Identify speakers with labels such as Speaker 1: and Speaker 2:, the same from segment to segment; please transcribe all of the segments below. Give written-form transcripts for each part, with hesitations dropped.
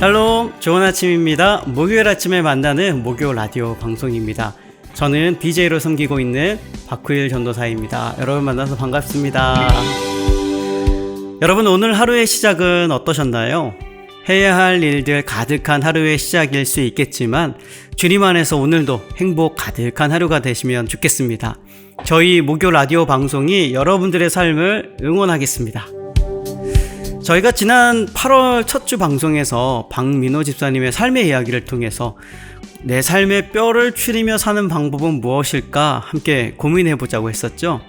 Speaker 1: 샬롬, 좋은 아침입니다. 목요일 아침에 만나는 목요 라디오 방송입니다. 저는 DJ로 섬기고 있는 박후일 전도사입니다. 여러분 만나서 반갑습니다. 여러분, 오늘 하루의 시작은 어떠셨나요? 해야 할 일들 가득한 하루의 시작일 수 있겠지만 주님 안에서 오늘도 행복 가득한 하루가 되시면 좋겠습니다. 저희 목요 라디오 방송이 여러분들의 삶을 응원하겠습니다. 저희가 지난 8월 첫 주 방송에서 박민호 집사님의 삶의 이야기를 통해서 내 삶의 뼈를 추리며 사는 방법은 무엇일까 함께 고민해보자고 했었죠.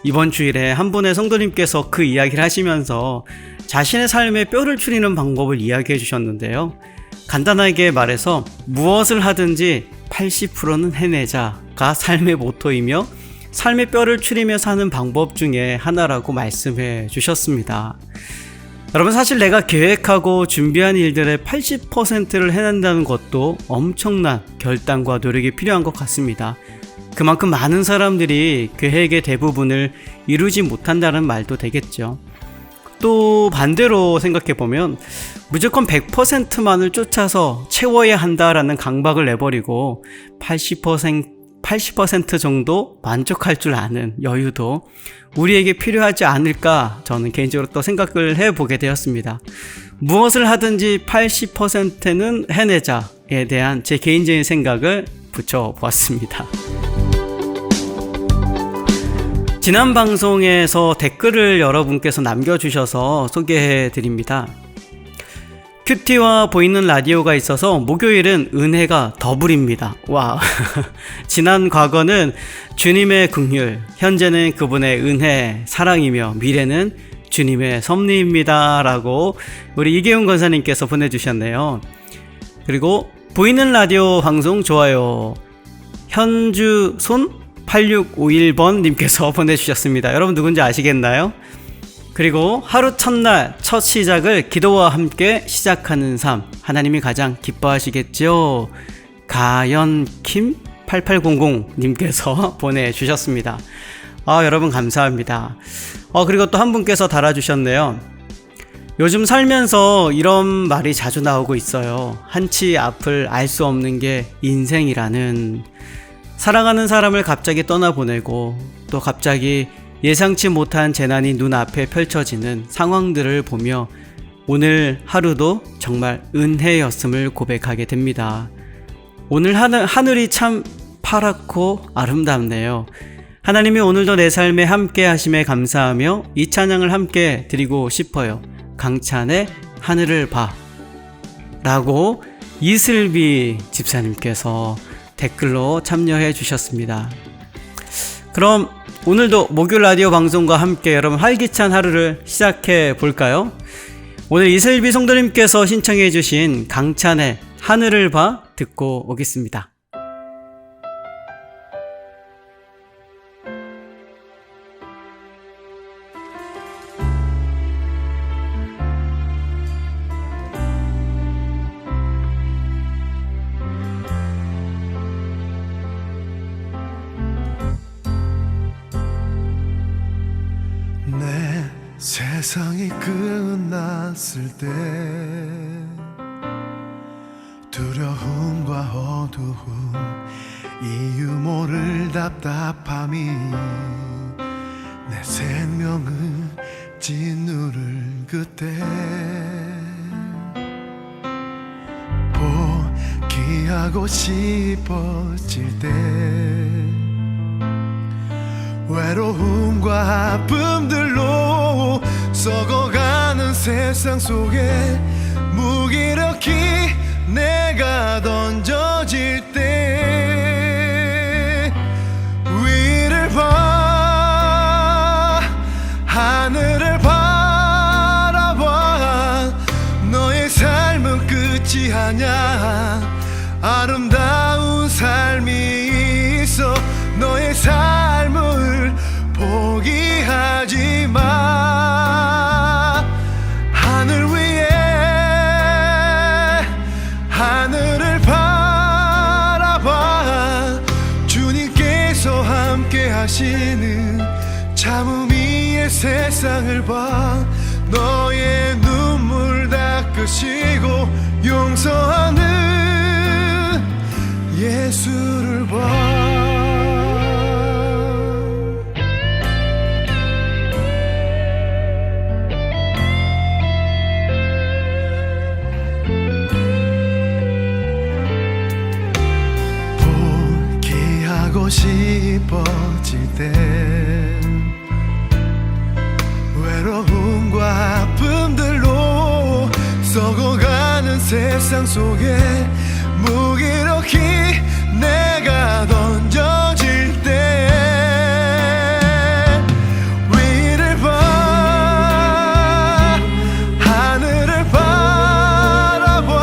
Speaker 1: 이번 주일에 한 분의 성도님께서 그 이야기를 하시면서 자신의 삶의 뼈를 추리는 방법을 이야기해 주셨는데요. 간단하게 말해서 무엇을 하든지 80%는 해내자가 삶의 모토이며 삶의 뼈를 추리며 사는 방법 중에 하나라고 말씀해 주셨습니다. 여러분, 사실 내가 계획하고 준비한 일들의 80%를 해낸다는 것도 엄청난 결단과 노력이 필요한 것 같습니다. 그만큼 많은 사람들이 계획의 대부분을 이루지 못한다는 말도 되겠죠. 또 반대로 생각해보면 무조건 100%만을 쫓아서 채워야 한다라는 강박을 내버리고 80% 정도 만족할 줄 아는 여유도 우리에게 필요하지 않을까, 저는 개인적으로 또 생각을 해보게 되었습니다. 무엇을 하든지 80%는 해내자에 대한 제 개인적인 생각을 붙여보았습니다. 지난 방송에서 댓글을 여러분께서 남겨주셔서 소개해드립니다. 큐티와 보이는 라디오가 있어서 목요일은 은혜가 더블입니다. 와, 지난 과거는 주님의 긍휼, 현재는 그분의 은혜, 사랑이며 미래는 주님의 섭리입니다 라고 우리 이계훈 권사님께서 보내주셨네요. 그리고 보이는 라디오 방송 좋아요, 현주손 8651번 님께서 보내주셨습니다. 여러분 누군지 아시겠나요? 그리고 하루 첫날 첫 시작을 기도와 함께 시작하는 삶, 하나님이 가장 기뻐하시겠죠? 가연킴 8800 님께서 보내주셨습니다. 여러분 감사합니다. 그리고 또 한 분께서 달아주셨네요. 요즘 살면서 이런 말이 자주 나오고 있어요. 한치 앞을 알 수 없는 게 인생이라는. 사랑하는 사람을 갑자기 떠나보내고 또 갑자기 예상치 못한 재난이 눈앞에 펼쳐지는 상황들을 보며 오늘 하루도 정말 은혜였음을 고백하게 됩니다. 오늘 하늘이 참 파랗고 아름답네요. 하나님이 오늘도 내 삶에 함께 하심에 감사하며 이 찬양을 함께 드리고 싶어요. 강찬의 하늘을 봐 라고 이슬비 집사님께서 댓글로 참여해 주셨습니다. 그럼 오늘도 목요일 라디오 방송과 함께 여러분 활기찬 하루를 시작해 볼까요? 오늘 이슬비 성도님께서 신청해 주신 강찬의 하늘을 봐 듣고 오겠습니다.
Speaker 2: 세상이 끝났을 때 두려움과 어두움, 이유 모를 답답함이 내 생명을 짓누를 그때 포기하고 싶어질 때 외로움과 아픔들로 썩어가는 세상 속에 무기력히 내가 던져질 때 위를 봐, 하늘을 바라봐. 너의 삶은 끝이 아냐. 아름다운 삶이 있어. 너의 삶을 포기하지 마. 하늘 위에 하늘을 바라봐. 주님께서 함께 하시는 참음 위에 세상을 봐. 너의 눈물 닦아 닦으시고 용서하는 예수를 봐. 포기하고 싶어질 때 외로움과 아픔들로 썩어가는 세상 속에 무기력히 내가 던져질 때 위를 봐, 하늘을 바라봐.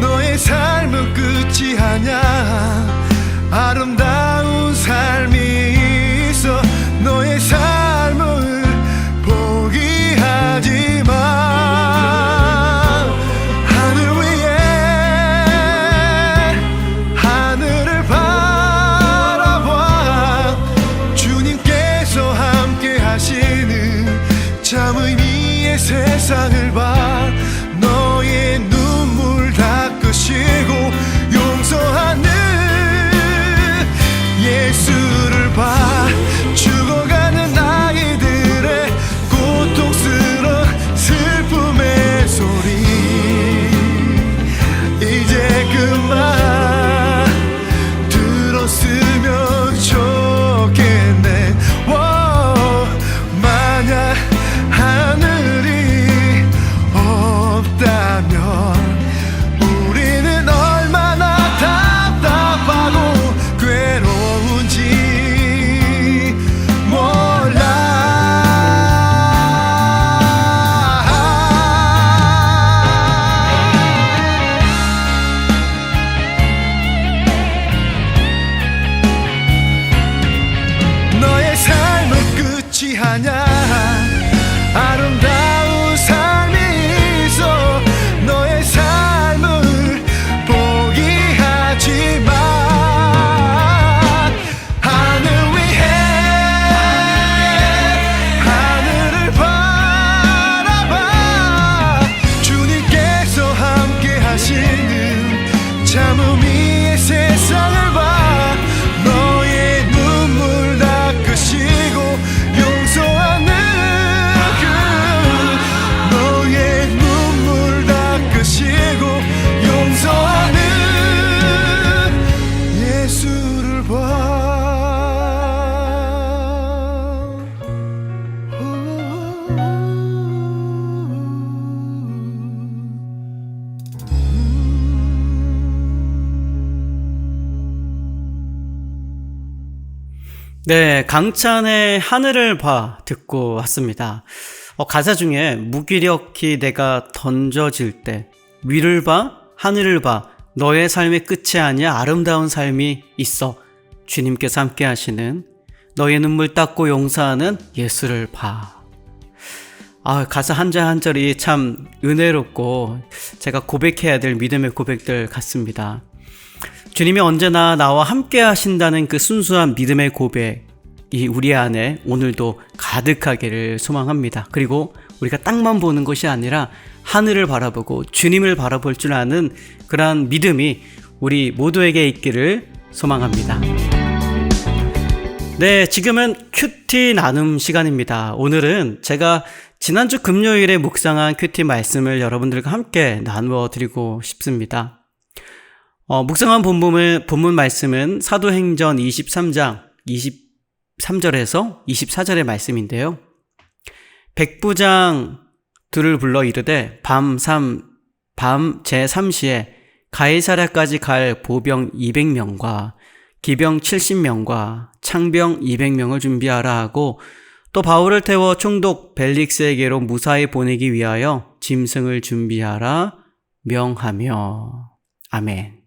Speaker 2: 너의 삶은 끝이 아냐. 아름다운 삶이 있어. 너의 삶을 포기하지 마. 하늘 위에 하늘을 바라봐. 주님께서 함께 하시는 참 의미의 세상을 봐. 너의 눈물 닦으시고 용서하는 예수를 봐. 죽어가는 아이들의 고통스러운 슬픔의 소리 이제 그만 들었으면 좋겠네. 만약 하늘이 없다면 우리는 얼마나 답답하고 괴로운지 몰라. 너의 삶은 끝이 아냐. 아름다운 삶이 있어. 너의 삶을 포기하지 마. 하늘 위에 하늘을 바라봐. 주님께서 함께 하시는 참 의미의 세상을 봐. 너의 눈물 닦으시고 용서하는 너의 눈물 닦으시고 용서하는 예수를 봐.
Speaker 1: 네, 강찬의 하늘을 봐 듣고 왔습니다. 가사 중에 무기력히 내가 던져질 때 위를 봐, 하늘을 봐. 너의 삶의 끝이 아니야. 아름다운 삶이 있어. 주님께서 함께 하시는 너의 눈물 닦고 용서하는 예수를 봐. 가사 한 절 한 절이 참 은혜롭고 제가 고백해야 될 믿음의 고백들 같습니다. 주님이 언제나 나와 함께 하신다는 그 순수한 믿음의 고백이 우리 안에 오늘도 가득하기를 소망합니다. 그리고 우리가 땅만 보는 것이 아니라 하늘을 바라보고 주님을 바라볼 줄 아는 그러한 믿음이 우리 모두에게 있기를 소망합니다. 네, 지금은 큐티 나눔 시간입니다. 오늘은 제가 지난주 금요일에 묵상한 큐티 말씀을 여러분들과 함께 나누어 드리고 싶습니다. 묵상한 본문 말씀은 사도행전 23장 23절에서 24절의 말씀인데요. 백부장들을 불러 이르되 밤 제3시에 가이사랴까지 갈 보병 200명과 기병 70명과 창병 200명을 준비하라 하고 또 바울을 태워 총독 벨릭스에게로 무사히 보내기 위하여 짐승을 준비하라 명하며. 아멘.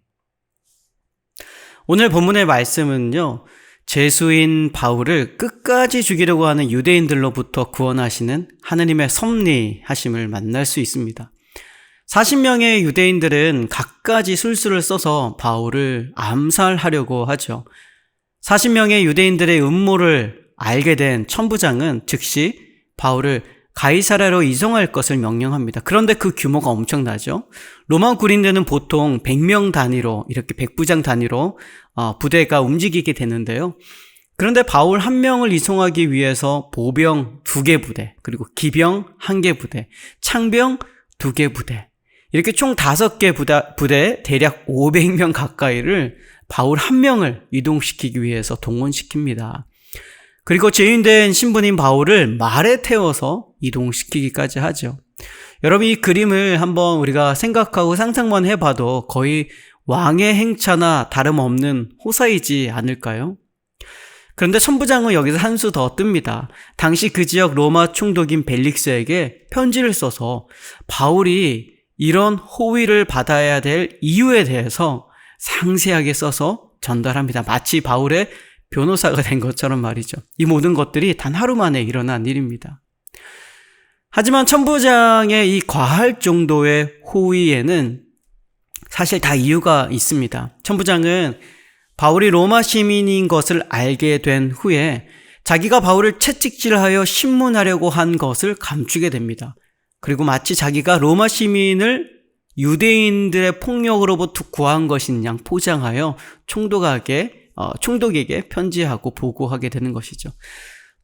Speaker 1: 오늘 본문의 말씀은요, 죄수인 바울을 끝까지 죽이려고 하는 유대인들로부터 구원하시는 하느님의 섭리하심을 만날 수 있습니다. 40명의 유대인들은 갖가지 술수를 써서 바울을 암살하려고 하죠. 40명의 유대인들의 음모를 알게 된 천부장은 즉시 바울을 가이사랴로 이송할 것을 명령합니다. 그런데 그 규모가 엄청나죠. 로마 군인들은 보통 100명 단위로, 이렇게 100부장 단위로 부대가 움직이게 되는데요. 그런데 바울 한 명을 이송하기 위해서 보병 2개 부대, 그리고 기병 1개 부대, 창병 2개 부대, 이렇게 총 5개 부대 대략 500명 가까이를 바울 한 명을 이동시키기 위해서 동원시킵니다. 그리고 죄인된 신분인 바울을 말에 태워서 이동시키기까지 하죠. 여러분, 이 그림을 한번 우리가 생각하고 상상만 해봐도 거의 왕의 행차나 다름없는 호사이지 않을까요? 그런데 천부장은 여기서 한 수 더 뜹니다. 당시 그 지역 로마 총독인 벨릭스에게 편지를 써서 바울이 이런 호위를 받아야 될 이유에 대해서 상세하게 써서 전달합니다. 마치 바울의 변호사가 된 것처럼 말이죠. 이 모든 것들이 단 하루 만에 일어난 일입니다. 하지만 천부장의 이 과할 정도의 호위에는 사실 다 이유가 있습니다. 천부장은 바울이 로마 시민인 것을 알게 된 후에 자기가 바울을 채찍질하여 신문하려고 한 것을 감추게 됩니다. 그리고 마치 자기가 로마 시민을 유대인들의 폭력으로부터 구한 것인 양 포장하여 총독에게 편지하고 보고하게 되는 것이죠.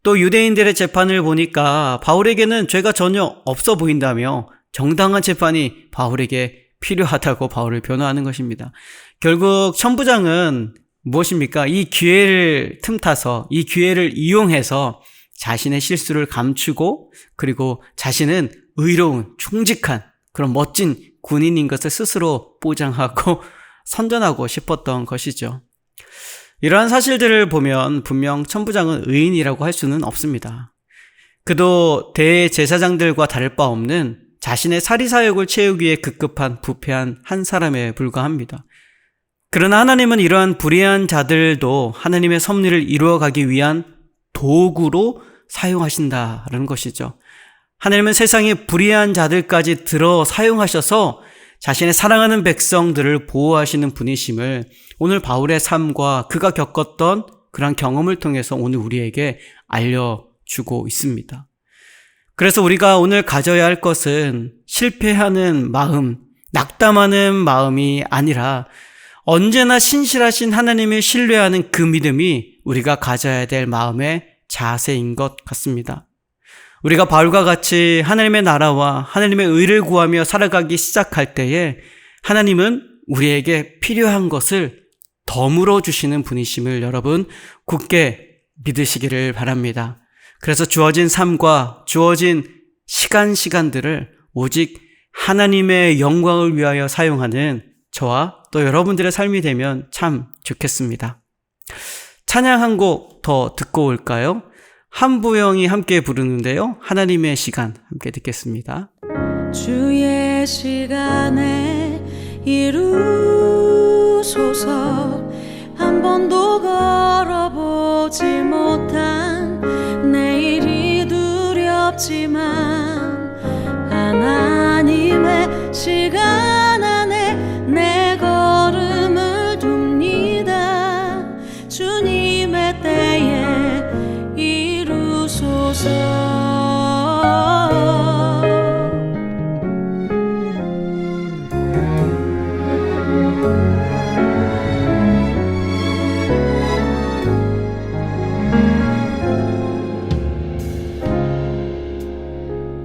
Speaker 1: 또 유대인들의 재판을 보니까 바울에게는 죄가 전혀 없어 보인다며 정당한 재판이 바울에게 필요하다고 바울을 변호하는 것입니다. 결국 천부장은 무엇입니까? 이 기회를 틈타서, 이 기회를 이용해서 자신의 실수를 감추고, 그리고 자신은 의로운, 충직한 그런 멋진 군인인 것을 스스로 보장하고 선전하고 싶었던 것이죠. 이러한 사실들을 보면 분명 천부장은 의인이라고 할 수는 없습니다. 그도 대제사장들과 다를 바 없는 자신의 사리사욕을 채우기 위해 급급한 부패한 한 사람에 불과합니다. 그러나 하나님은 이러한 불의한 자들도 하나님의 섭리를 이루어가기 위한 도구로 사용하신다라는 것이죠. 하나님은 세상에 불의한 자들까지 들어 사용하셔서 자신의 사랑하는 백성들을 보호하시는 분이심을 오늘 바울의 삶과 그가 겪었던 그런 경험을 통해서 오늘 우리에게 알려주고 있습니다. 그래서 우리가 오늘 가져야 할 것은 실패하는 마음, 낙담하는 마음이 아니라 언제나 신실하신 하나님을 신뢰하는 그 믿음이 우리가 가져야 될 마음의 자세인 것 같습니다. 우리가 바울과 같이 하나님의 나라와 하나님의 의를 구하며 살아가기 시작할 때에 하나님은 우리에게 필요한 것을 덤으로 주시는 분이심을 여러분 굳게 믿으시기를 바랍니다. 그래서 주어진 삶과 주어진 시간들을 오직 하나님의 영광을 위하여 사용하는 저와 또 여러분들의 삶이 되면 참 좋겠습니다. 찬양 한 곡 더 듣고 올까요? 한부영이 함께 부르는데요. 하나님의 시간 함께 듣겠습니다.
Speaker 3: 주의 시간에 이루소서. 한 번도 걸어보지 못한 내일이 두렵지만 하나님의 시간 안에 내 걸음을 둡니다. 주님의 때에 이루소서.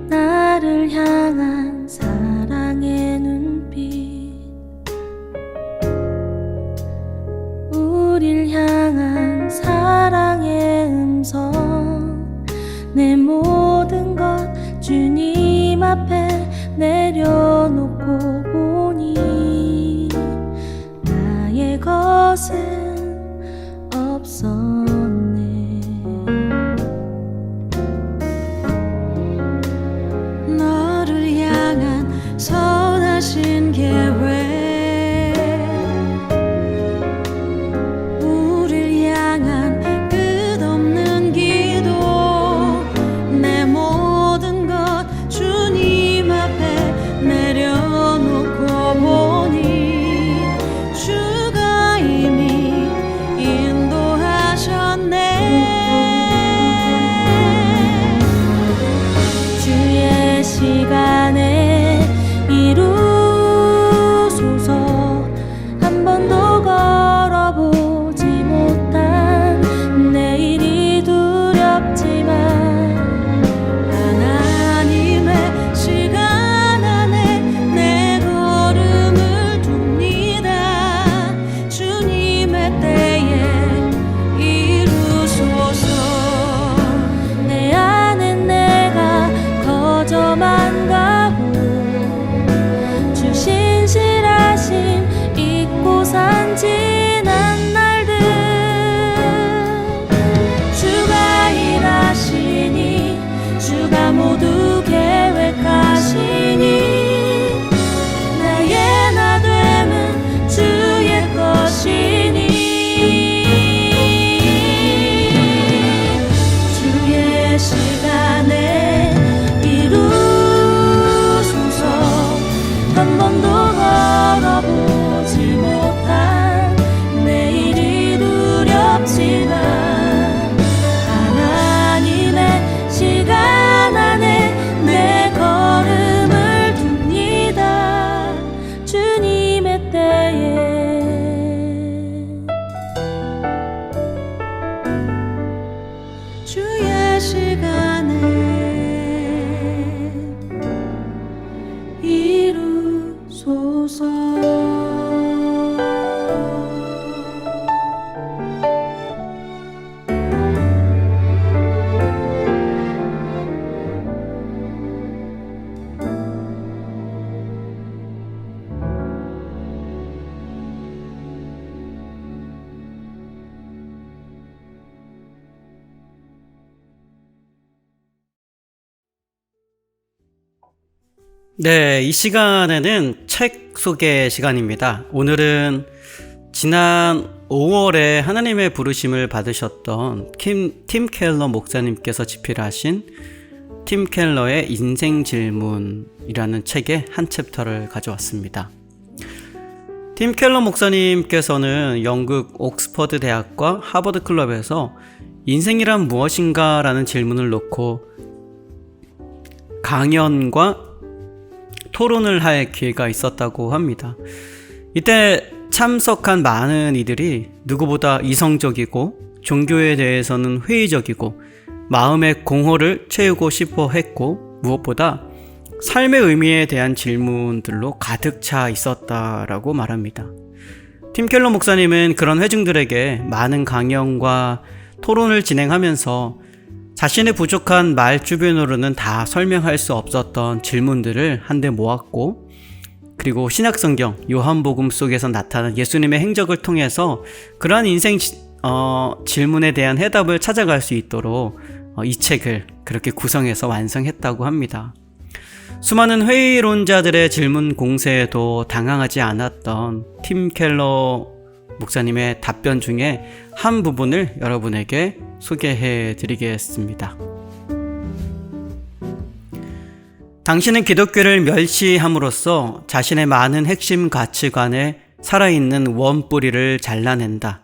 Speaker 3: 나를 향한 사랑의 눈빛, 우릴 향한 사랑의 음성, 내 모든 것 주님 앞에 내려놓고 보니 나의 것은 없었네. 너를 향한 선하신 계획, 우릴 향한 끝없는 기도, 내 모든 것 주님 앞에 내려놓고 보니 주가 이미 인도하셨네.
Speaker 1: 네, 이 시간에는 책 소개 시간입니다. 오늘은 지난 5월에 하나님의 부르심을 받으셨던 팀 켈러 목사님께서 집필하신 팀 켈러의 인생 질문이라는 책의 한 챕터를 가져왔습니다. 팀 켈러 목사님께서는 영국 옥스퍼드 대학과 하버드 클럽에서 인생이란 무엇인가 라는 질문을 놓고 강연과 토론을 할 기회가 있었다고 합니다. 이때 참석한 많은 이들이 누구보다 이성적이고 종교에 대해서는 회의적이고 마음의 공허를 채우고 싶어 했고 무엇보다 삶의 의미에 대한 질문들로 가득 차 있었다라고 말합니다. 팀 켈러 목사님은 그런 회중들에게 많은 강연과 토론을 진행하면서 자신의 부족한 말 주변으로는 다 설명할 수 없었던 질문들을 한데 모았고, 그리고 신약성경 요한복음 속에서 나타난 예수님의 행적을 통해서 그러한 인생 질문에 대한 해답을 찾아갈 수 있도록 이 책을 그렇게 구성해서 완성했다고 합니다. 수많은 회의론자들의 질문 공세에도 당황하지 않았던 팀 켈러 목사님의 답변 중에 한 부분을 여러분에게 소개해 드리겠습니다. 당신은 기독교를 멸시함으로써 자신의 많은 핵심 가치관에 살아있는 원뿌리를 잘라낸다.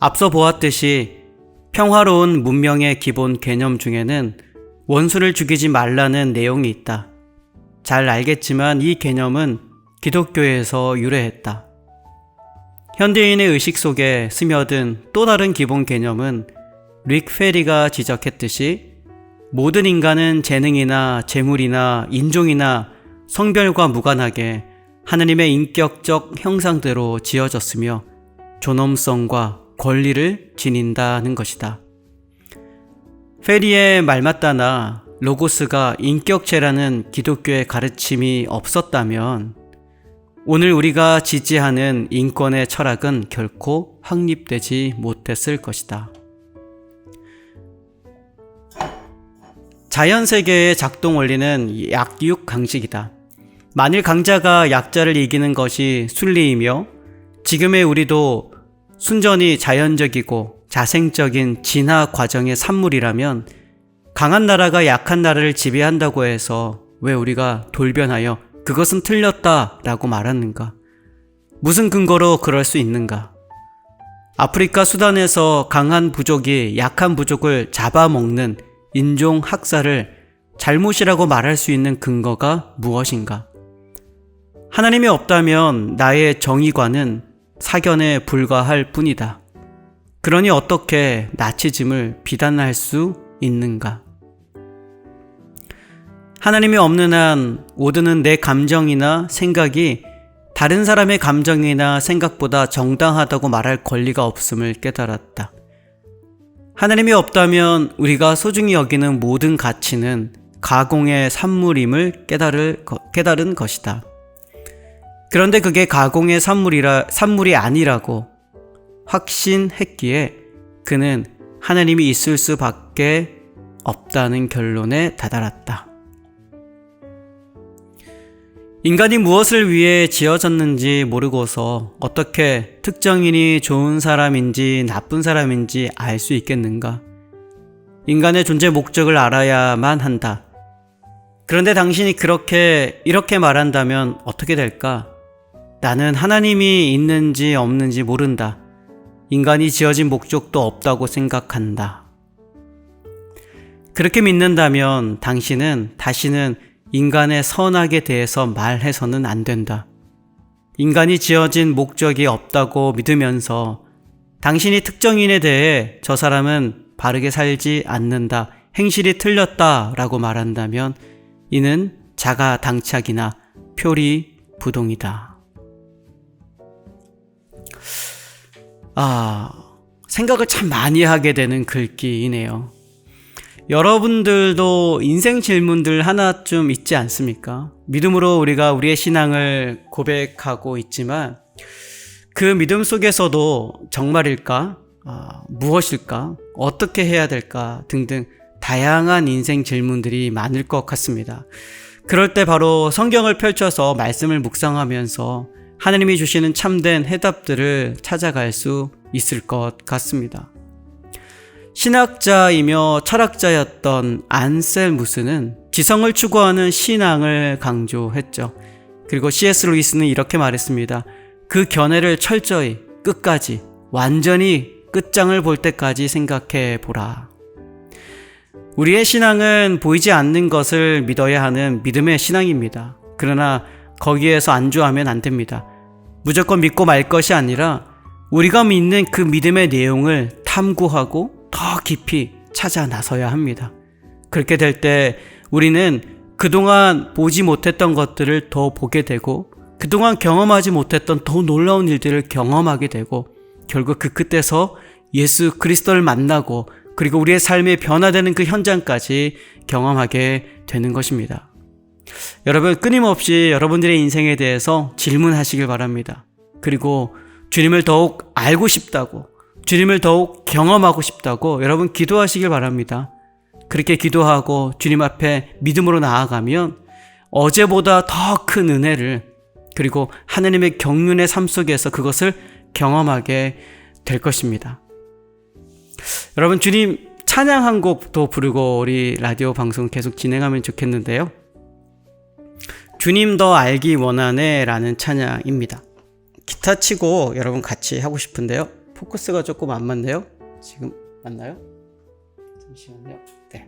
Speaker 1: 앞서 보았듯이 평화로운 문명의 기본 개념 중에는 원수를 죽이지 말라는 내용이 있다. 잘 알겠지만 이 개념은 기독교에서 유래했다. 현대인의 의식 속에 스며든 또 다른 기본 개념은 릭 페리가 지적했듯이 모든 인간은 재능이나 재물이나 인종이나 성별과 무관하게 하느님의 인격적 형상대로 지어졌으며 존엄성과 권리를 지닌다는 것이다. 페리의 말맞다나 로고스가 인격체라는 기독교의 가르침이 없었다면 오늘 우리가 지지하는 인권의 철학은 결코 확립되지 못했을 것이다. 자연세계의 작동 원리는 약육 강식이다. 만일 강자가 약자를 이기는 것이 순리이며 지금의 우리도 순전히 자연적이고 자생적인 진화 과정의 산물이라면 강한 나라가 약한 나라를 지배한다고 해서 왜 우리가 돌변하여 그것은 틀렸다 라고 말하는가? 무슨 근거로 그럴 수 있는가? 아프리카 수단에서 강한 부족이 약한 부족을 잡아먹는 인종 학살을 잘못이라고 말할 수 있는 근거가 무엇인가? 하나님이 없다면 나의 정의관은 사견에 불과할 뿐이다. 그러니 어떻게 나치즘을 비난할 수 있는가? 하나님이 없는 한 모두는 내 감정이나 생각이 다른 사람의 감정이나 생각보다 정당하다고 말할 권리가 없음을 깨달았다. 하나님이 없다면 우리가 소중히 여기는 모든 가치는 가공의 산물임을 깨달은 것이다. 그런데 그게 가공의 산물이 아니라고 확신했기에 그는 하나님이 있을 수밖에 없다는 결론에 다다랐다. 인간이 무엇을 위해 지어졌는지 모르고서 어떻게 특정인이 좋은 사람인지 나쁜 사람인지 알 수 있겠는가? 인간의 존재 목적을 알아야만 한다. 그런데 당신이 이렇게 말한다면 어떻게 될까? 나는 하나님이 있는지 없는지 모른다. 인간이 지어진 목적도 없다고 생각한다. 그렇게 믿는다면 당신은 다시는 인간의 선악에 대해서 말해서는 안 된다. 인간이 지어진 목적이 없다고 믿으면서 당신이 특정인에 대해 저 사람은 바르게 살지 않는다, 행실이 틀렸다 라고 말한다면 이는 자가당착이나 표리부동이다. 생각을 참 많이 하게 되는 글귀이네요. 여러분들도 인생 질문들 하나쯤 있지 않습니까? 믿음으로 우리가 우리의 신앙을 고백하고 있지만 그 믿음 속에서도 정말일까? 무엇일까? 어떻게 해야 될까? 등등 다양한 인생 질문들이 많을 것 같습니다. 그럴 때 바로 성경을 펼쳐서 말씀을 묵상하면서 하나님이 주시는 참된 해답들을 찾아갈 수 있을 것 같습니다. 신학자이며 철학자였던 안셀무스는 지성을 추구하는 신앙을 강조했죠. 그리고 C.S. 루이스는 이렇게 말했습니다. 그 견해를 철저히 끝까지 완전히 끝장을 볼 때까지 생각해 보라. 우리의 신앙은 보이지 않는 것을 믿어야 하는 믿음의 신앙입니다. 그러나 거기에서 안주하면 안 됩니다. 무조건 믿고 말 것이 아니라 우리가 믿는 그 믿음의 내용을 탐구하고 더 깊이 찾아 나서야 합니다. 그렇게 될 때 우리는 그동안 보지 못했던 것들을 더 보게 되고 그동안 경험하지 못했던 더 놀라운 일들을 경험하게 되고 결국 그 끝에서 예수 그리스도를 만나고 그리고 우리의 삶이 변화되는 그 현장까지 경험하게 되는 것입니다. 여러분, 끊임없이 여러분들의 인생에 대해서 질문하시길 바랍니다. 그리고 주님을 더욱 알고 싶다고, 주님을 더욱 경험하고 싶다고 여러분 기도하시길 바랍니다. 그렇게 기도하고 주님 앞에 믿음으로 나아가면 어제보다 더 큰 은혜를 그리고 하나님의 경륜의 삶 속에서 그것을 경험하게 될 것입니다. 여러분, 주님 찬양 한 곡도 부르고 우리 라디오 방송 계속 진행하면 좋겠는데요. 주님 더 알기 원하네 라는 찬양입니다. 기타 치고 여러분 같이 하고 싶은데요. 포커스가 조금 안 맞네요. 지금 맞나요? 잠시만요. 네.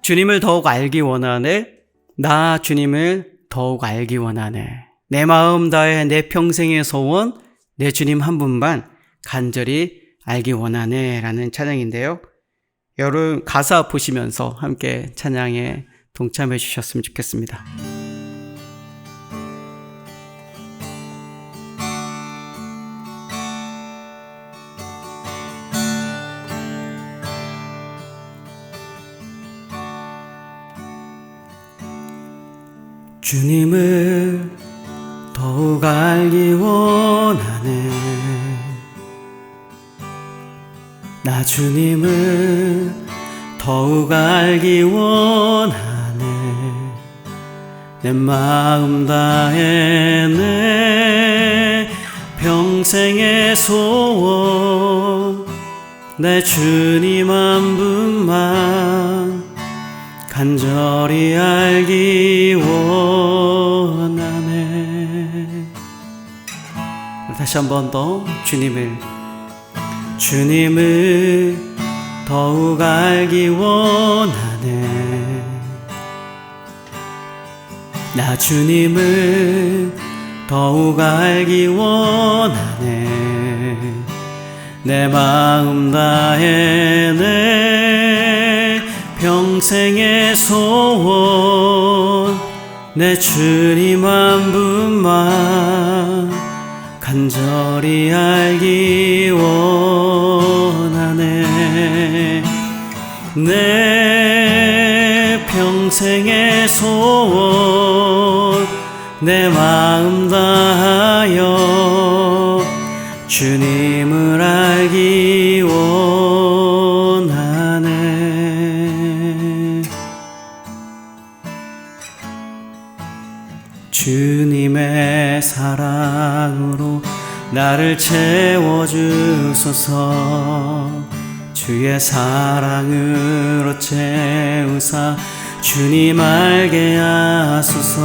Speaker 1: 주님을 더욱 알기 원하네. 나 주님을 더욱 알기 원하네. 내 마음 다해 내 평생의 소원, 내 주님 한 분만 간절히 알기 원하네 라는 찬양인데요. 여러분 가사 보시면서 함께 찬양에 동참해 주셨으면 좋겠습니다. 주님을 더욱 알기 원하네. 나 주님을 더욱 알기 원하네. 내 마음 다해 내 평생의 소원, 내 주님 한 분만 간절히 알기 원하네. 다시 한 번 더 주님을 더욱 알기 원하네. 나 주님을 더욱 알기 원하네. 내 마음 다해 내 평생의 소원, 내 주님 한 분만 간절히 알기 원하네. 내 평생의 소원, 내 마음 다하여 주님을 알기 원하네. 주님의 사랑으로 나를 채워주소서. 주의 사랑으로 채우사 주님 알게 하소서.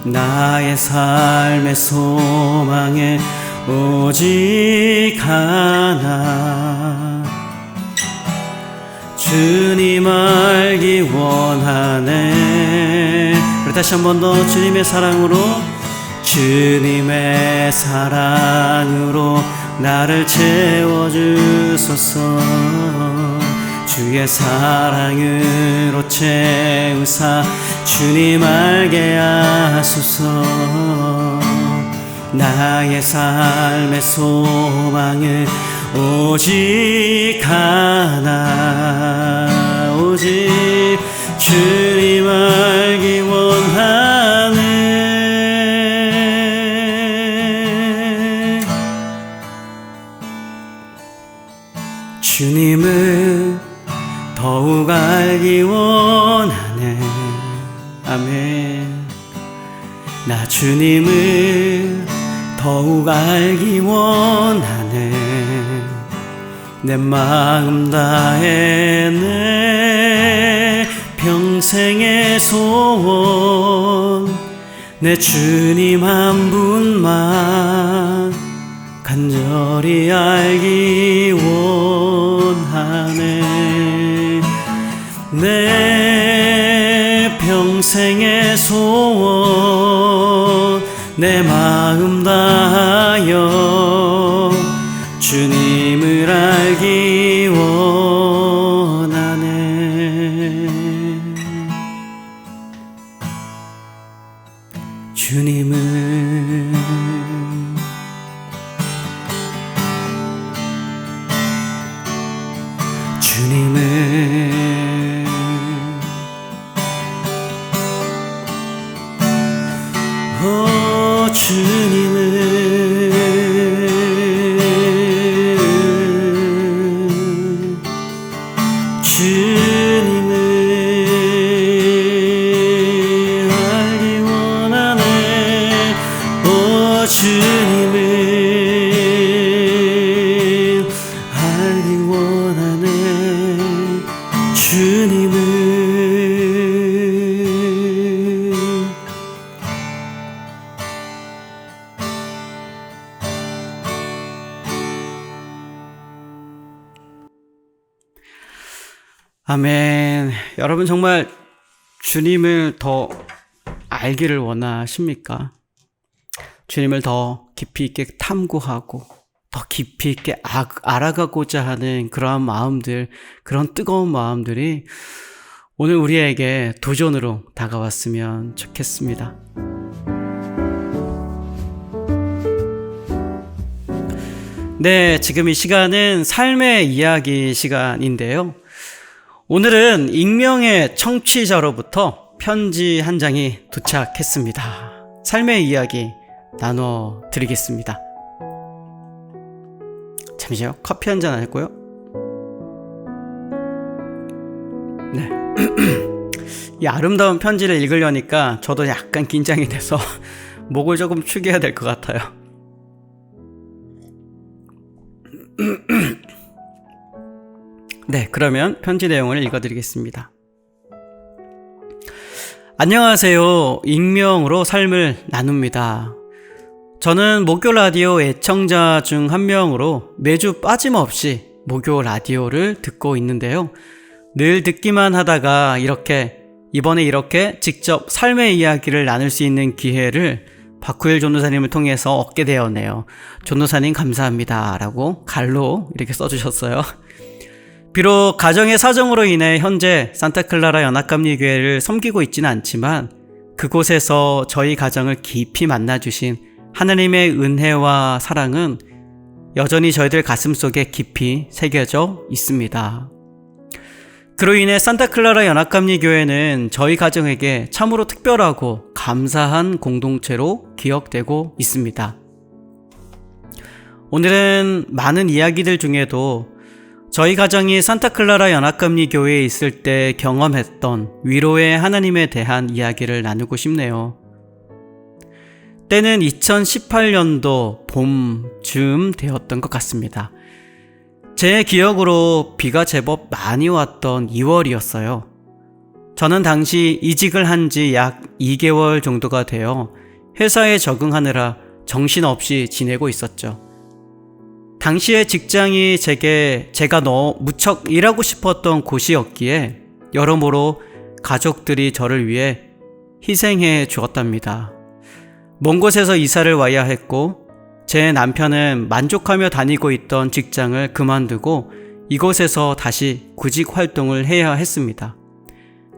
Speaker 1: 나의 삶의 소망에 오직 하나, 주님 알기 원하네. 그리고 다시 한 번 더 주님의 사랑으로 나를 채워주소서. 주의 사랑으로 채우사 주님 알게 하소서. 나의 삶의 소망은 오직 하나, 오직 주님 알기 원하네. 아멘. 나 주님을 더욱 알기 원하네. 내 마음 다해 내 평생의 소원, 내 주님 한 분만 간절히 알기 원하네. 내 평생의 소원, 내 마음 다하여 주님을 알기 원하네. 주님을 주님을 알기 원하네. 주님을 알기 원하네. 주님을. 아멘. 여러분 정말 주님을 더 알기를 원하십니까? 주님을 더 깊이 있게 탐구하고 더 깊이 있게 알아가고자 하는 그러한 마음들, 그런 뜨거운 마음들이 오늘 우리에게 도전으로 다가왔으면 좋겠습니다. 네, 지금 이 시간은 삶의 이야기 시간인데요. 오늘은 익명의 청취자로부터 편지 한 장이 도착했습니다. 삶의 이야기 나눠드리겠습니다. 잠시만요. 커피 한 잔 할고요. 네. 이 아름다운 편지를 읽으려니까 저도 약간 긴장이 돼서 목을 조금 축여야 될 것 같아요. 네, 그러면 편지 내용을 읽어드리겠습니다. 안녕하세요. 익명으로 삶을 나눕니다. 저는 목요 라디오 애청자 중 한 명으로 매주 빠짐없이 목요 라디오를 듣고 있는데요. 늘 듣기만 하다가 이번에 이렇게 직접 삶의 이야기를 나눌 수 있는 기회를 박후일 전도사님을 통해서 얻게 되었네요. 전도사님 감사합니다. 라고 갈로 이렇게 써주셨어요. 비록 가정의 사정으로 인해 현재 산타클라라 연합감리교회를 섬기고 있지는 않지만 그곳에서 저희 가정을 깊이 만나주신 하나님의 은혜와 사랑은 여전히 저희들 가슴속에 깊이 새겨져 있습니다. 그로 인해 산타클라라 연합감리교회는 저희 가정에게 참으로 특별하고 감사한 공동체로 기억되고 있습니다. 오늘은 많은 이야기들 중에도 저희 가정이 산타클라라 연합감리교회에 있을 때 경험했던 위로의 하나님에 대한 이야기를 나누고 싶네요. 때는 2018년도 봄쯤 되었던 것 같습니다. 제 기억으로 비가 제법 많이 왔던 2월이었어요. 저는 당시 이직을 한 지 약 2개월 정도가 되어 회사에 적응하느라 정신없이 지내고 있었죠. 당시의 직장이 제가 무척 일하고 싶었던 곳이었기에 여러모로 가족들이 저를 위해 희생해 주었답니다. 먼 곳에서 이사를 와야 했고 제 남편은 만족하며 다니고 있던 직장을 그만두고 이곳에서 다시 구직 활동을 해야 했습니다.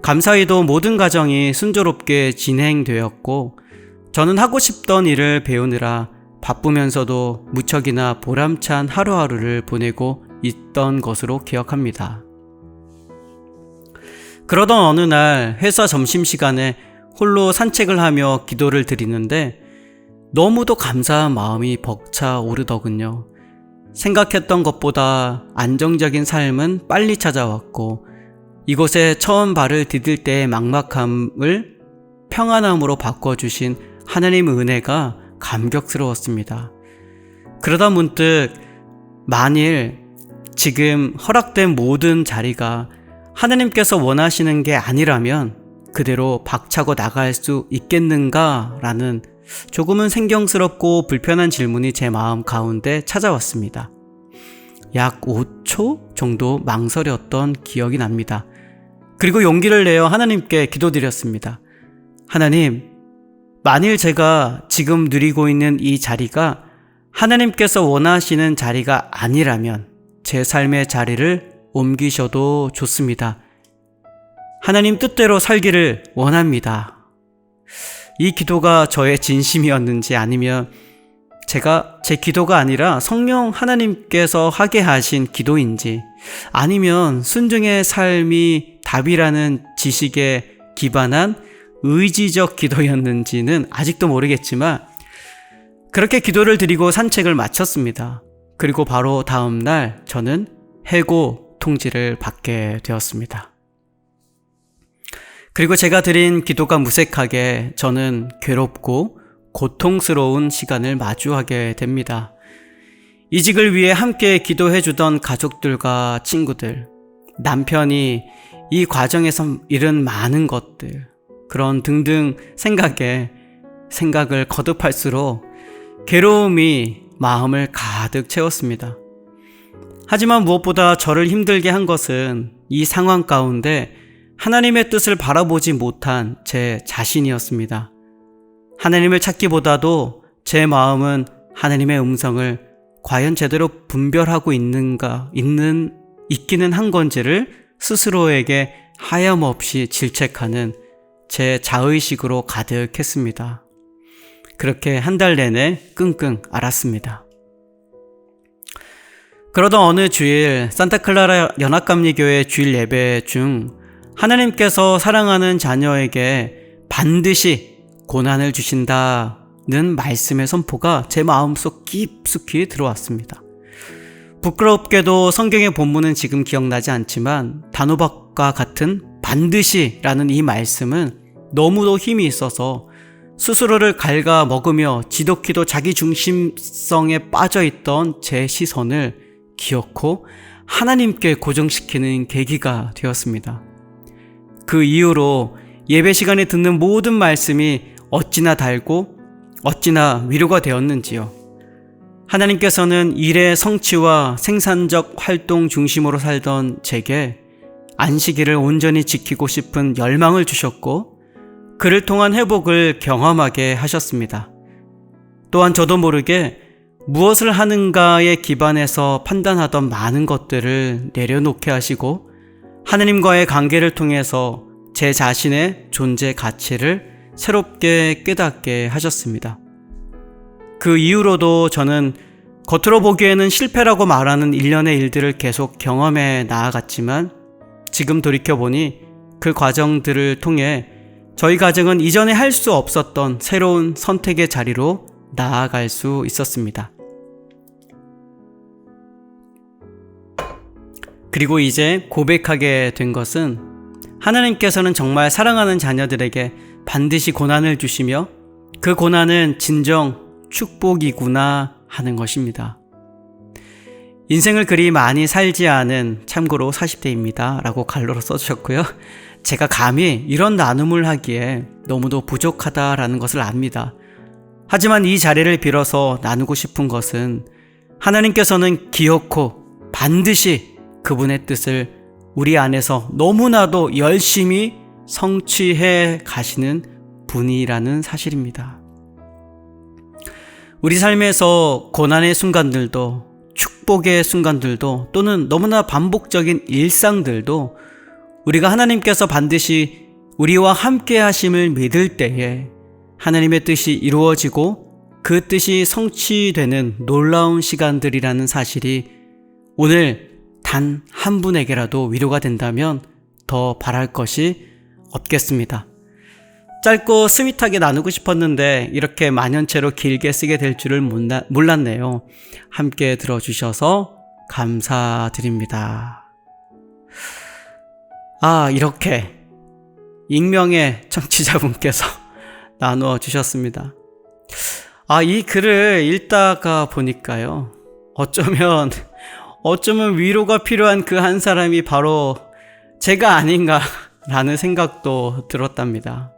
Speaker 1: 감사히도 모든 과정이 순조롭게 진행되었고 저는 하고 싶던 일을 배우느라 바쁘면서도 무척이나 보람찬 하루하루를 보내고 있던 것으로 기억합니다. 그러던 어느 날 회사 점심시간에 홀로 산책을 하며 기도를 드리는데 너무도 감사한 마음이 벅차 오르더군요. 생각했던 것보다 안정적인 삶은 빨리 찾아왔고 이곳에 처음 발을 디딜 때의 막막함을 평안함으로 바꿔주신 하나님의 은혜가 감격스러웠습니다. 그러다 문득 만일 지금 허락된 모든 자리가 하나님께서 원하시는 게 아니라면 그대로 박차고 나갈 수 있겠는가라는 조금은 생경스럽고 불편한 질문이 제 마음 가운데 찾아왔습니다. 약 5초 정도 망설였던 기억이 납니다. 그리고 용기를 내어 하나님께 기도드렸습니다. 하나님, 만일 제가 지금 누리고 있는 이 자리가 하나님께서 원하시는 자리가 아니라면 제 삶의 자리를 옮기셔도 좋습니다. 하나님 뜻대로 살기를 원합니다. 이 기도가 저의 진심이었는지 아니면 제가 제 기도가 아니라 성령 하나님께서 하게 하신 기도인지 아니면 순종의 삶이 답이라는 지식에 기반한 의지적 기도였는지는 아직도 모르겠지만 그렇게 기도를 드리고 산책을 마쳤습니다. 그리고 바로 다음 날 저는 해고 통지를 받게 되었습니다. 그리고 제가 드린 기도가 무색하게 저는 괴롭고 고통스러운 시간을 마주하게 됩니다. 이직을 위해 함께 기도해 주던 가족들과 친구들, 남편이 이 과정에서 잃은 많은 것들, 그런 등등 생각을 거듭할수록 괴로움이 마음을 가득 채웠습니다. 하지만 무엇보다 저를 힘들게 한 것은 이 상황 가운데 하나님의 뜻을 바라보지 못한 제 자신이었습니다. 하나님을 찾기보다도 제 마음은 하나님의 음성을 과연 제대로 분별하고 있기는 한 건지를 스스로에게 하염없이 질책하는 제 자의식으로 가득했습니다. 그렇게 한 달 내내 끙끙 앓았습니다. 그러던 어느 주일 산타클라라 연합감리교회 주일 예배 중 하나님께서 사랑하는 자녀에게 반드시 고난을 주신다는 말씀의 선포가 제 마음속 깊숙이 들어왔습니다. 부끄럽게도 성경의 본문은 지금 기억나지 않지만 단호박과 같은 반드시라는 이 말씀은 너무도 힘이 있어서 스스로를 갉아먹으며 지독히도 자기중심성에 빠져있던 제 시선을 기어코 하나님께 고정시키는 계기가 되었습니다. 그 이후로 예배 시간에 듣는 모든 말씀이 어찌나 달고 어찌나 위로가 되었는지요. 하나님께서는 일의 성취와 생산적 활동 중심으로 살던 제게 안식일을 온전히 지키고 싶은 열망을 주셨고 그를 통한 회복을 경험하게 하셨습니다. 또한 저도 모르게 무엇을 하는가에 기반해서 판단하던 많은 것들을 내려놓게 하시고 하나님과의 관계를 통해서 제 자신의 존재 가치를 새롭게 깨닫게 하셨습니다. 그 이후로도 저는 겉으로 보기에는 실패라고 말하는 일련의 일들을 계속 경험해 나아갔지만 지금 돌이켜보니 그 과정들을 통해 저희 가정은 이전에 할 수 없었던 새로운 선택의 자리로 나아갈 수 있었습니다. 그리고 이제 고백하게 된 것은 하나님께서는 정말 사랑하는 자녀들에게 반드시 고난을 주시며 그 고난은 진정 축복이구나 하는 것입니다. 인생을 그리 많이 살지 않은 참고로 40대입니다 라고 갈로로 써주셨고요. 제가 감히 이런 나눔을 하기에 너무도 부족하다라는 것을 압니다. 하지만 이 자리를 빌어서 나누고 싶은 것은 하나님께서는 기어코 반드시 그분의 뜻을 우리 안에서 너무나도 열심히 성취해 가시는 분이라는 사실입니다. 우리 삶에서 고난의 순간들도 축복의 순간들도 또는 너무나 반복적인 일상들도 우리가 하나님께서 반드시 우리와 함께 하심을 믿을 때에 하나님의 뜻이 이루어지고 그 뜻이 성취되는 놀라운 시간들이라는 사실이 오늘 단 한 분에게라도 위로가 된다면 더 바랄 것이 없겠습니다. 짧고 스윗하게 나누고 싶었는데 이렇게 만연체로 길게 쓰게 될 줄을 몰랐네요. 함께 들어주셔서 감사드립니다. 이렇게 익명의 청취자분께서 나누어 주셨습니다. 이 글을 읽다가 보니까요. 어쩌면 위로가 필요한 그 한 사람이 바로 제가 아닌가라는 생각도 들었답니다.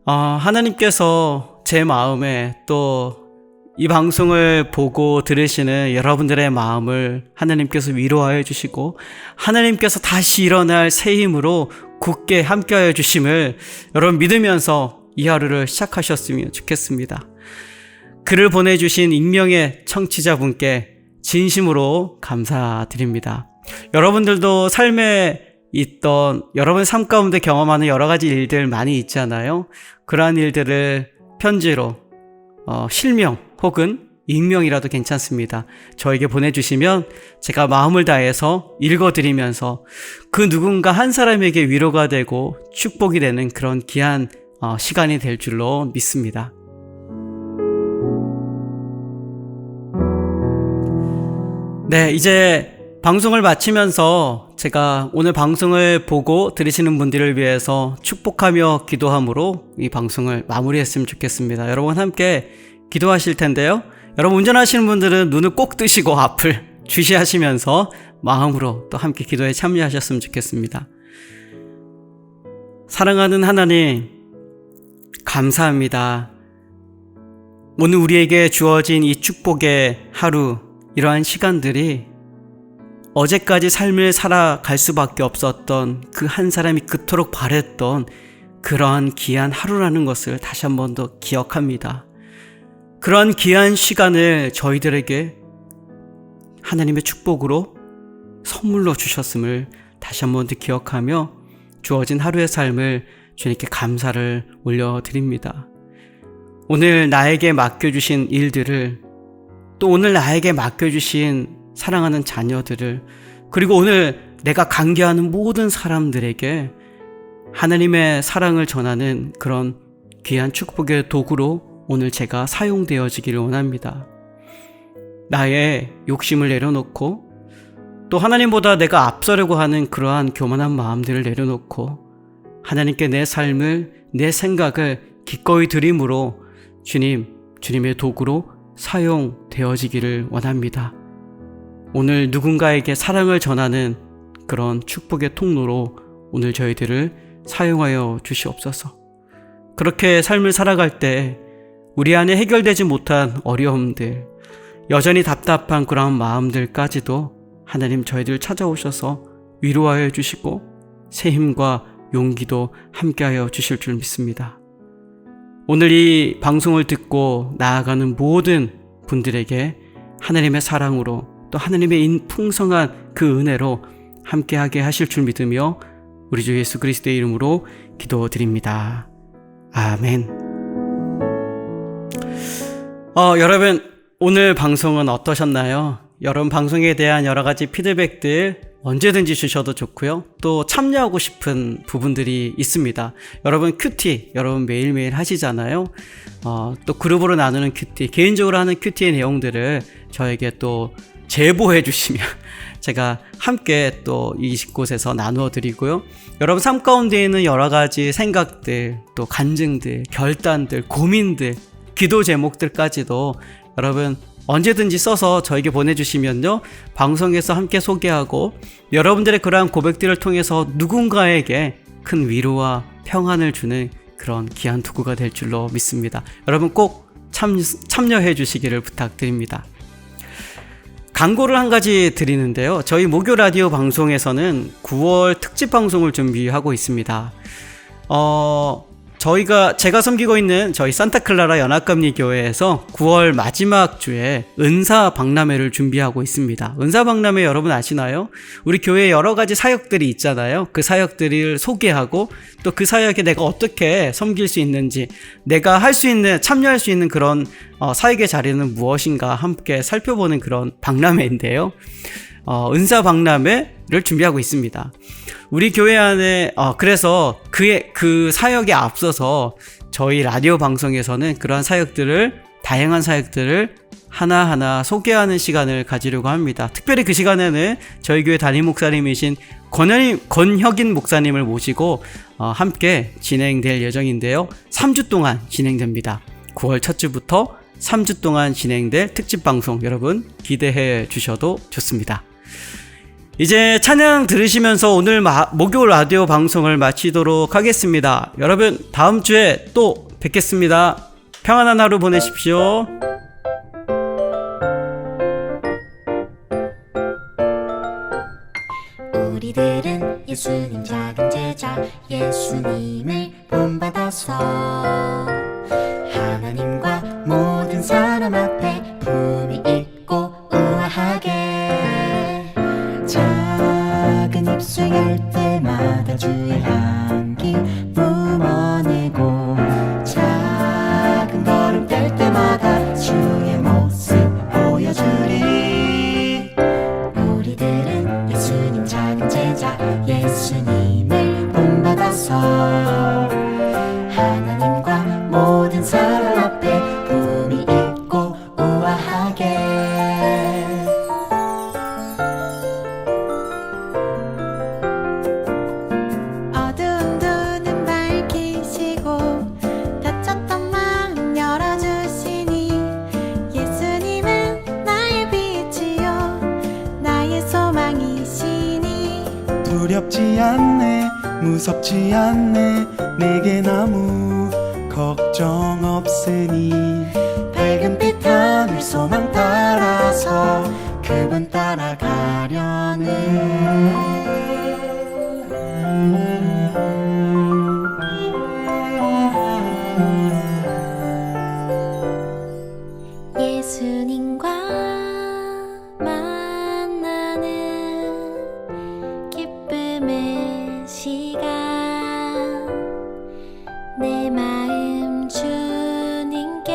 Speaker 1: 하나님께서 제 마음에 또 이 방송을 보고 들으시는 여러분들의 마음을 하나님께서 위로하여 주시고 하나님께서 다시 일어날 새 힘으로 굳게 함께하여 주심을 여러분 믿으면서 이 하루를 시작하셨으면 좋겠습니다. 글을 보내주신 익명의 청취자분께 진심으로 감사드립니다. 여러분들도 삶에 있던 여러분 삶 가운데 경험하는 여러 가지 일들 많이 있잖아요. 그러한 일들을 편지로 실명 혹은 익명이라도 괜찮습니다. 저에게 보내주시면 제가 마음을 다해서 읽어드리면서 그 누군가 한 사람에게 위로가 되고 축복이 되는 그런 귀한 시간이 될 줄로 믿습니다. 네, 이제 방송을 마치면서 제가 오늘 방송을 보고 들으시는 분들을 위해서 축복하며 기도함으로 이 방송을 마무리했으면 좋겠습니다. 여러분 함께 기도하실 텐데요. 여러분 운전하시는 분들은 눈을 꼭 뜨시고 앞을 주시하시면서 마음으로 또 함께 기도에 참여하셨으면 좋겠습니다. 사랑하는 하나님, 감사합니다. 오늘 우리에게 주어진 이 축복의 하루, 이러한 시간들이 어제까지 삶을 살아갈 수밖에 없었던 그 한 사람이 그토록 바랬던 그러한 귀한 하루라는 것을 다시 한 번 더 기억합니다. 그러한 귀한 시간을 저희들에게 하나님의 축복으로 선물로 주셨음을 다시 한 번 더 기억하며 주어진 하루의 삶을 주님께 감사를 올려드립니다. 오늘 나에게 맡겨주신 일들을, 또 오늘 나에게 맡겨주신 사랑하는 자녀들을, 그리고 오늘 내가 관계하는 모든 사람들에게 하나님의 사랑을 전하는 그런 귀한 축복의 도구로 오늘 제가 사용되어지기를 원합니다. 나의 욕심을 내려놓고 또 하나님보다 내가 앞서려고 하는 그러한 교만한 마음들을 내려놓고 하나님께 내 삶을, 내 생각을 기꺼이 드림으로 주님의 도구로 사용되어지기를 원합니다. 오늘 누군가에게 사랑을 전하는 그런 축복의 통로로 오늘 저희들을 사용하여 주시옵소서. 그렇게 삶을 살아갈 때 우리 안에 해결되지 못한 어려움들, 여전히 답답한 그런 마음들까지도 하나님 저희들 찾아오셔서 위로하여 주시고 새 힘과 용기도 함께하여 주실 줄 믿습니다. 오늘 이 방송을 듣고 나아가는 모든 분들에게 하나님의 사랑으로 또 하나님의 풍성한 그 은혜로 함께하게 하실 줄 믿으며 우리 주 예수 그리스도의 이름으로 기도드립니다. 아멘. 여러분 오늘 방송은 어떠셨나요? 여러분 방송에 대한 여러 가지 피드백들 언제든지 주셔도 좋고요. 또 참여하고 싶은 부분들이 있습니다. 여러분 큐티 여러분 매일매일 하시잖아요. 또 그룹으로 나누는 큐티, 개인적으로 하는 큐티의 내용들을 저에게 또 제보해 주시면 제가 함께 또 이곳에서 나누어 드리고요. 여러분 삶 가운데 있는 여러 가지 생각들, 또 간증들, 결단들, 고민들, 기도 제목들까지도 여러분 언제든지 써서 저에게 보내주시면요, 방송에서 함께 소개하고 여러분들의 그러한 고백들을 통해서 누군가에게 큰 위로와 평안을 주는 그런 귀한 도구가 될 줄로 믿습니다. 여러분 꼭 참여해 주시기를 부탁드립니다. 광고를 한 가지 드리는데요. 저희 목요 라디오 방송에서는 9월 특집 방송을 준비하고 있습니다. 제가 섬기고 있는 저희 산타클라라 연합감리교회에서 9월 마지막 주에 은사 박람회를 준비하고 있습니다. 은사 박람회 여러분 아시나요? 우리 교회에 여러 가지 사역들이 있잖아요. 그 사역들을 소개하고 또 그 사역에 내가 어떻게 섬길 수 있는지, 내가 할 수 있는, 참여할 수 있는 그런 사역의 자리는 무엇인가 함께 살펴보는 그런 박람회인데요. 은사 박람회를 준비하고 있습니다. 우리 교회 안에 그래서 그 사역에 앞서서 저희 라디오 방송에서는 그러한 사역들을, 다양한 사역들을 하나하나 소개하는 시간을 가지려고 합니다. 특별히 그 시간에는 저희 교회 담임 목사님이신 권혁인 목사님을 모시고 함께 진행될 예정인데요. 3주 동안 진행됩니다. 9월 첫 주부터 3주 동안 진행될 특집 방송 여러분 기대해 주셔도 좋습니다. 이제 찬양 들으시면서 오늘 목요일 라디오 방송을 마치도록 하겠습니다. 여러분 다음 주에 또 뵙겠습니다. 평안한 하루 보내십시오.
Speaker 4: 우리들은 예수님 작은 제자 예수님을 본받아서 하나님과 모든 사람 앞에 품위 있고 우아하게 작은 입술 열 때마다 주의 향기 뿜어내고 작은 걸음 뗄 때마다 주의 모습 보여주리. 우리들은 예수님 작은 제자 예수님을 본받아서 하나님과 모든 사람 앞에 품위 있고 우아하게
Speaker 3: 어두운 두 눈 밝히시고 닫혔던 마음 열어주시니 예수님은 나의 빛이요 나의 소망이시니.
Speaker 2: 두렵지 않네 무섭지 않네 내겐 아무 걱정 없으니
Speaker 4: 밝은 빛 하늘 소망 따라서 그분 따라가려는 예수님과 만나는 기쁨의 시간 내 마음 주님께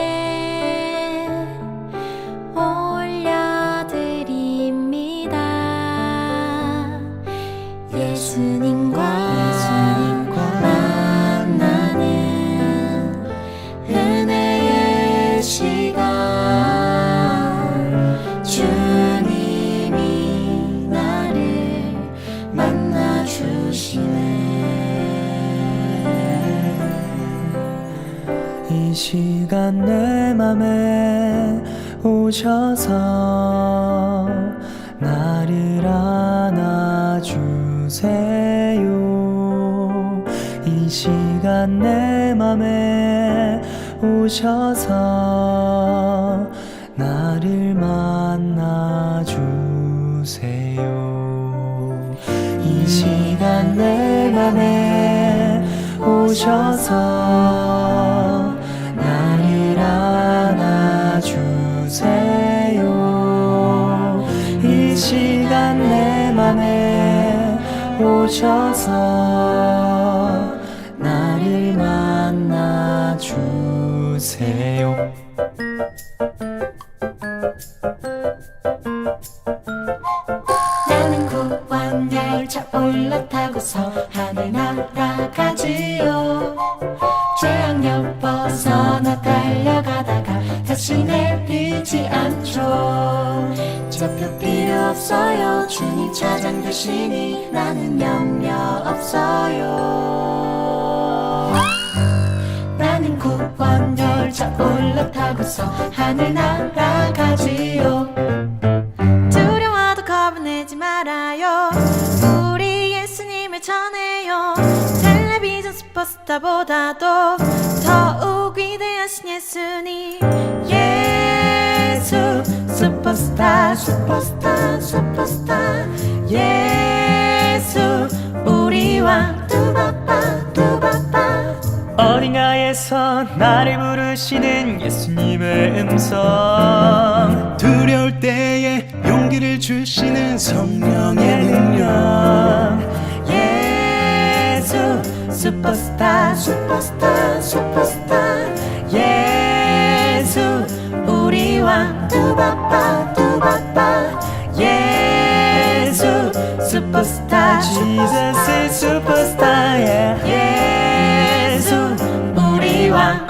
Speaker 4: 올려드립니다. 예수님과 만나는 은혜의 시간 주님이 나를 만나주시네.
Speaker 5: 이 시간 내 맘에 오셔서 나를 안아주세요. 이 시간 내 맘에 오셔서 나를 만나주세요. 이 시간 내 맘에 오셔서 나를 안아주세요. 이 시간 내 맘에 오셔서 나를 만나주세요.
Speaker 4: 나는 구원 열차 올라타고서 하늘 날아가지요. 죄악력 벗어나 달려가다가 다시 내리지 않죠. 좌표 필요 없어요. 주님 차장 되시니 나는 염려 없어요. 나는 구원 열차 올라타고서 하늘 날아가지요.
Speaker 3: 두려워도 겁을 내지 말아요. 우리 예수님을 전해요. 텔레비전 슈퍼스타보다도 더욱 위대하신 예수님. 예수 슈퍼스타 슈퍼스타 슈퍼스타 예수 우리와 뚜바빠 뚜바빠.
Speaker 5: 어딘가에서 나를 부르시는 예수님의 음성
Speaker 2: 두려울 때에 용기를 주시는 성령의
Speaker 5: 능력
Speaker 3: 예수 슈퍼스타 슈퍼스타 슈퍼스타 예수 우리와 뚜바빠 뚜바빠 예수 슈퍼스타
Speaker 5: Jesus is superstar, yeah.
Speaker 3: 예수 우리와